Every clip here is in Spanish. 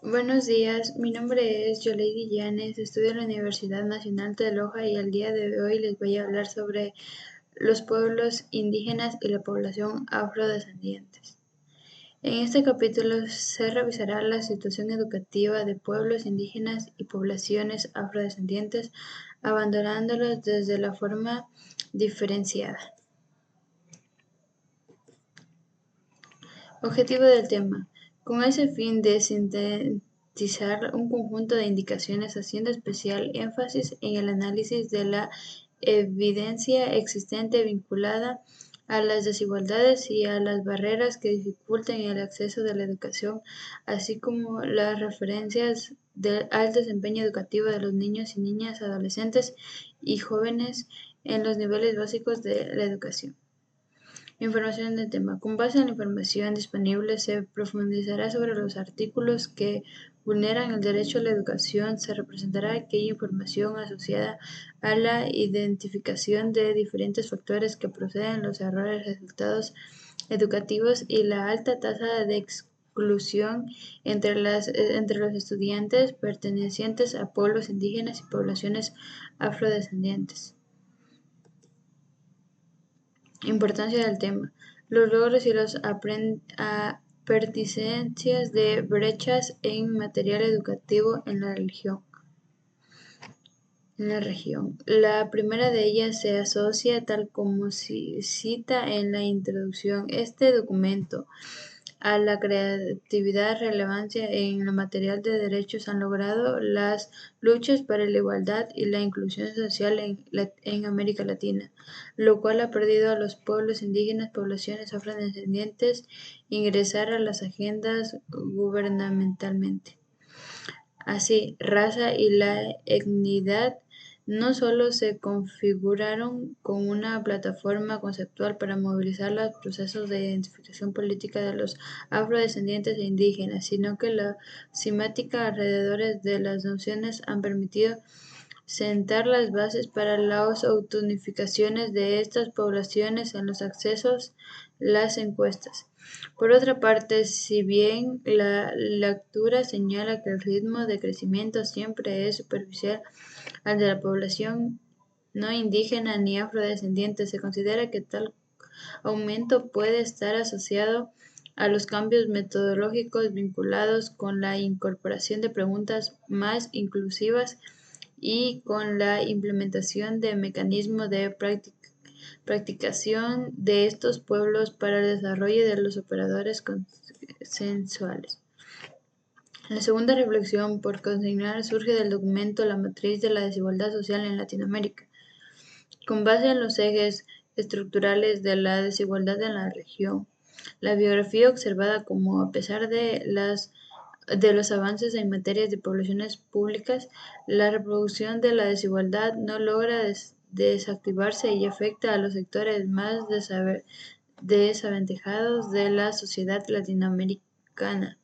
Buenos días, mi nombre es Yoleidy Llanes, estudio en la Universidad Nacional de Loja y al día de hoy les voy a hablar sobre los pueblos indígenas y la población afrodescendientes. En este capítulo se revisará la situación educativa de pueblos indígenas y poblaciones afrodescendientes, abandonándolos desde la forma diferenciada. Objetivo del tema: con ese fin de sintetizar un conjunto de indicaciones haciendo especial énfasis en el análisis de la evidencia existente vinculada a las desigualdades y a las barreras que dificultan el acceso a la educación, así como las referencias al desempeño educativo de los niños y niñas, adolescentes y jóvenes en los niveles básicos de la educación. Información del tema: con base en la información disponible se profundizará sobre los artículos que vulneran el derecho a la educación, se representará aquella información asociada a la identificación de diferentes factores que proceden los errores resultados educativos y la alta tasa de exclusión entre los estudiantes pertenecientes a pueblos indígenas y poblaciones afrodescendientes. Importancia del tema: los logros y las persistencias de brechas en material educativo en la región. La primera de ellas se asocia, tal como se cita en la introducción este documento, a la creatividad relevancia en el material de derechos han logrado las luchas para la igualdad y la inclusión social en América Latina, lo cual ha permitido a los pueblos indígenas, poblaciones afrodescendientes, ingresar a las agendas gubernamentalmente. Así, raza y la etnicidad no solo se configuraron como una plataforma conceptual para movilizar los procesos de identificación política de los afrodescendientes e indígenas, sino que la semántica alrededor de las nociones han permitido sentar las bases para las autounificaciones de estas poblaciones en los accesos, las encuestas. Por otra parte, si bien la lectura señala que el ritmo de crecimiento siempre es superficial al de la población no indígena ni afrodescendiente, se considera que tal aumento puede estar asociado a los cambios metodológicos vinculados con la incorporación de preguntas más inclusivas y con la implementación de mecanismos de practicación de estos pueblos para el desarrollo de los operadores consensuales. La segunda reflexión por consignar surge del documento La matriz de la desigualdad social en Latinoamérica, con base en los ejes estructurales de la desigualdad en la región. La biografía observada como, a pesar de los avances en materia de poblaciones públicas, la reproducción de la desigualdad no logra desactivarse y afecta a los sectores más desaventajados de la sociedad latinoamericana,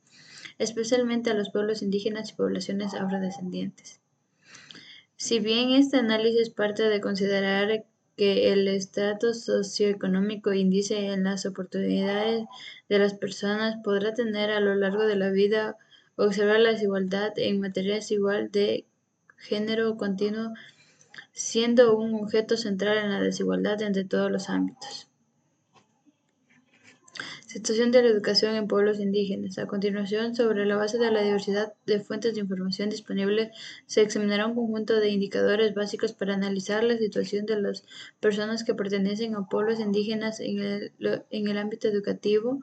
especialmente a los pueblos indígenas y poblaciones afrodescendientes. Si bien este análisis parte de considerar que el estatus socioeconómico índice en las oportunidades de las personas podrá tener a lo largo de la vida, observar la desigualdad en materia igual de género continuo, siendo un objeto central en la desigualdad entre todos los ámbitos. Situación de la educación en pueblos indígenas. A continuación, sobre la base de la diversidad de fuentes de información disponibles, se examinará un conjunto de indicadores básicos para analizar la situación de las personas que pertenecen a pueblos indígenas en el ámbito educativo.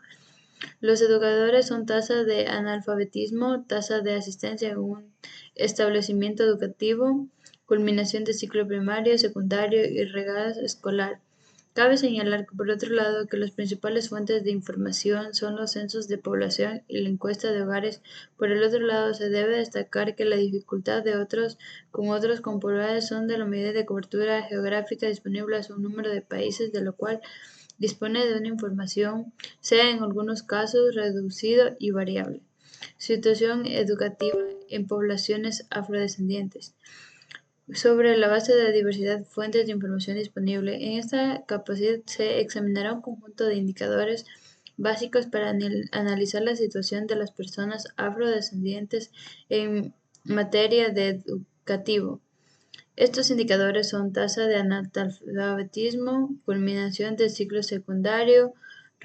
Los educadores son tasa de analfabetismo, tasa de asistencia en un establecimiento educativo, culminación de ciclo primario, secundario y regazo escolar. Cabe señalar, por otro lado, que las principales fuentes de información son los censos de población y la encuesta de hogares. Por el otro lado, se debe destacar que la dificultad de otros comprobables son de la medida de cobertura geográfica disponible a un número de países, de lo cual dispone de una información, sea en algunos casos reducido y variable. Situación educativa en poblaciones afrodescendientes. Sobre la base de la diversidad de fuentes de información disponible, en esta capacidad se examinará un conjunto de indicadores básicos para analizar la situación de las personas afrodescendientes en materia de educativo. Estos indicadores son tasa de analfabetismo, culminación del ciclo secundario,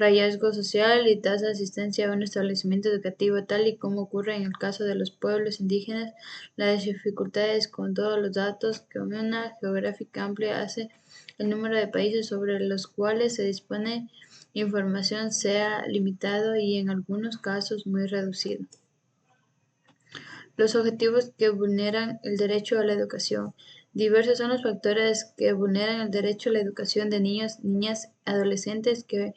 hallazgo social y tasa de asistencia a un establecimiento educativo, tal y como ocurre en el caso de los pueblos indígenas. Las dificultades con todos los datos que una geográfica amplia hace el número de países sobre los cuales se dispone información sea limitado y en algunos casos muy reducido. Los objetivos que vulneran el derecho a la educación. Diversos son los factores que vulneran el derecho a la educación de niños, niñas, adolescentes que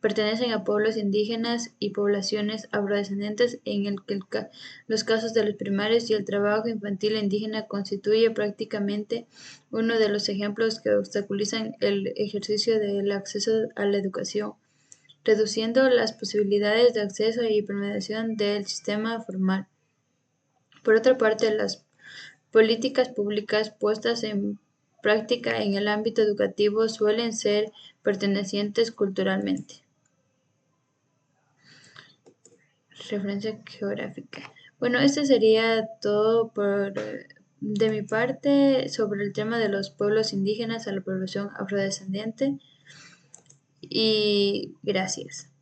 pertenecen a pueblos indígenas y poblaciones afrodescendientes, en el que los casos de los primarios y el trabajo infantil indígena constituye prácticamente uno de los ejemplos que obstaculizan el ejercicio del acceso a la educación, reduciendo las posibilidades de acceso y permanencia del sistema formal. Por otra parte, las políticas públicas puestas en práctica en el ámbito educativo suelen ser pertenecientes culturalmente. Referencia geográfica. Bueno, esto sería todo de mi parte sobre el tema de los pueblos indígenas a la población afrodescendiente y gracias.